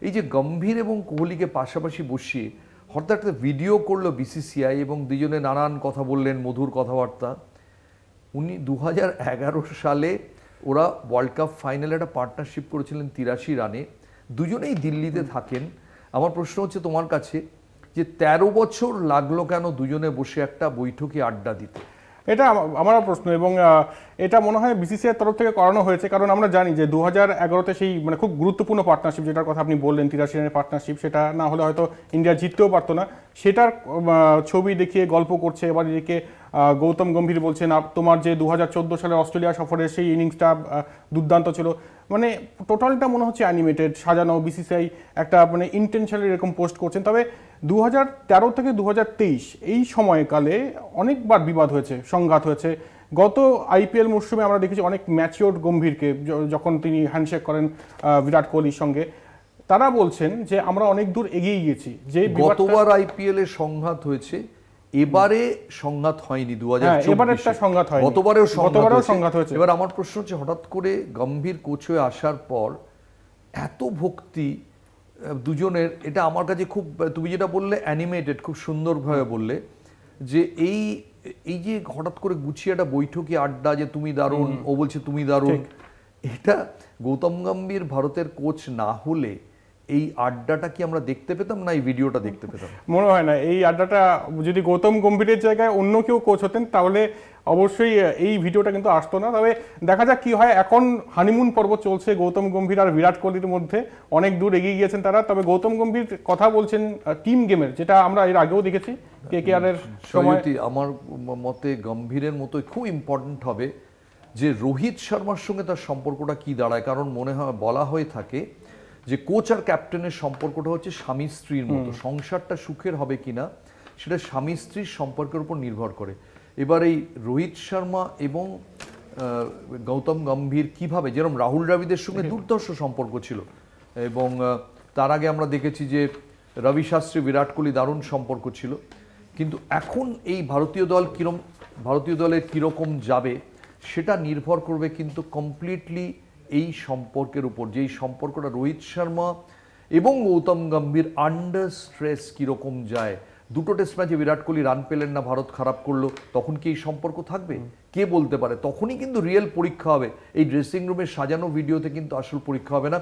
এই যে গম্ভীর এবং কোহলিকে পাশাপাশি বসিয়ে হঠাৎ একটা ভিডিও করলো বিসিসিআই এবং দুজনে নানান কথা বললেন, মধুর কথাবার্তা। 2011 সালে ওরা ওয়ার্ল্ড কাপ ফাইনালে একটা পার্টনারশিপ করেছিলেন 83 রানে, দুজনেই দিল্লিতে থাকেন। আমার প্রশ্ন হচ্ছে তোমার কাছে যে 13 বছর লাগলো কেন দুজনে বসে একটা বৈঠকে আড্ডা দিতে? এটা আমারও প্রশ্ন, এবং এটা মনে হয় বিসিসিআইয়ের তরফ থেকে করানো হয়েছে, কারণ আমরা জানি যে 2011-তে সেই মানে খুব গুরুত্বপূর্ণ পার্টনারশিপ, যেটার কথা আপনি বললেন 83 রানের পার্টনারশিপ, সেটা না হলে হয়তো ইন্ডিয়া জিততেও পারতো না। সেটার ছবি দেখিয়ে গল্প করছে। এবার এদিকে গৌতম গম্ভীর বলছেন তোমার যে 2014 সালে অস্ট্রেলিয়া সফরের সেই ইনিংসটা দুর্দান্ত ছিল। মানে টোটালটা মনে হচ্ছে অ্যানিমেটেড, সাজানো। বিসিসিআই একটা মানে ইন্টেনশনালি এরকম পোস্ট করছেন। তবে 2013 থেকে 2023 এই সময়কালে অনেকবার বিবাদ হয়েছে, সংঘাত হয়েছে। গত আইপিএল মরশুমে আমরা দেখেছি অনেক ম্যাচিওর্ড গম্ভীরকে, যখন তিনি হ্যান্ডশেক করেন বিরাট কোহলির সঙ্গে, তারা বলছেন যে আমরা অনেক দূর এগিয়ে গিয়েছি। যে গতবার আইপিএল এ সংঘাত হয়েছে, এবারে সংঘাত হয়নি। 2024 এবারে একটা সংঘাত হয়, গতবারেও সংঘাত হয়েছে। এবার আমার প্রশ্ন হচ্ছে, হঠাৎ করে গম্ভীর কোচ হয়ে আসার পর এত ভক্তি দুজনের, এটা আমার কাছে খুব, তুমি যেটা বললে অ্যানিমেটেড, খুব সুন্দরভাবে বললে যে এই এই যে হঠাৎ করে গুছিয়ে একটা বৈঠকে আড্ডা, যে তুমি দারুণ, ও বলছে তুমি দারুণ। এটা গৌতম গম্ভীর ভারতের কোচ না হলে এই আড্ডাটা কি আমরা দেখতে পেতাম, না এই ভিডিওটা দেখতে পেতাম? মনে হয় না। এই আড্ডাটা যদি গৌতম গম্ভীরের জায়গায় অন্য কেউ কোচ হতেন তাহলে অবশ্যই এই ভিডিওটা কিন্তু আসতো না। তবে দেখা যাক কি হয়। এখন হানিমুন পর্ব চলছে গৌতম গম্ভীর আর বিরাট কোহলির মধ্যে, অনেক দূর এগিয়ে গিয়েছেন তারা। তবে গৌতম গম্ভীর কথা বলছেন টিম গেমের, যেটা আমরা এর আগেও দেখেছি কেকেআর এর সময়। আমার মতে গম্ভীরের মতো খুব ইম্পর্টেন্ট হবে যে রোহিত শর্মার সঙ্গে তার সম্পর্কটা কি দাঁড়ায়। কারণ মনে হয়, বলা হয়ে থাকে যে কোচ আর ক্যাপ্টেনের সম্পর্কটা হচ্ছে স্বামী স্ত্রীর মতো। সংসারটা সুখের হবে কিনা সেটা স্বামী স্ত্রীর সম্পর্কের উপর নির্ভর করে। এবার এই রোহিত শর্মা এবং গৌতম গম্ভীর কিভাবে, যেরকম রাহুল দ্রাবিড়ের সঙ্গে দুর্ধর্ষ সম্পর্ক ছিল, এবং তার আগে আমরা দেখেছি যে রবি শাস্ত্রী বিরাট কোহলি দারুণ সম্পর্ক ছিল। কিন্তু এখন এই ভারতীয় দলের কীরকম যাবে সেটা নির্ভর করবে কিন্তু কমপ্লিটলি এই সম্পর্কের উপর, যেই সম্পর্কটা রোহিত শর্মা এবং গৌতম গম্ভীর আন্ডার স্ট্রেস কীরকম যায়। দুটো টেস্ট ম্যাচে বিরাট কোহলি রান পেলেন না, ভারত খারাপ করলো, তখন কি এই সম্পর্ক থাকবে? কে বলতে পারে? তখনই কিন্তু রিয়েল পরীক্ষা হবে। এই ড্রেসিং রুমের সাজানো ভিডিওতে কিন্তু আসল পরীক্ষা হবে না।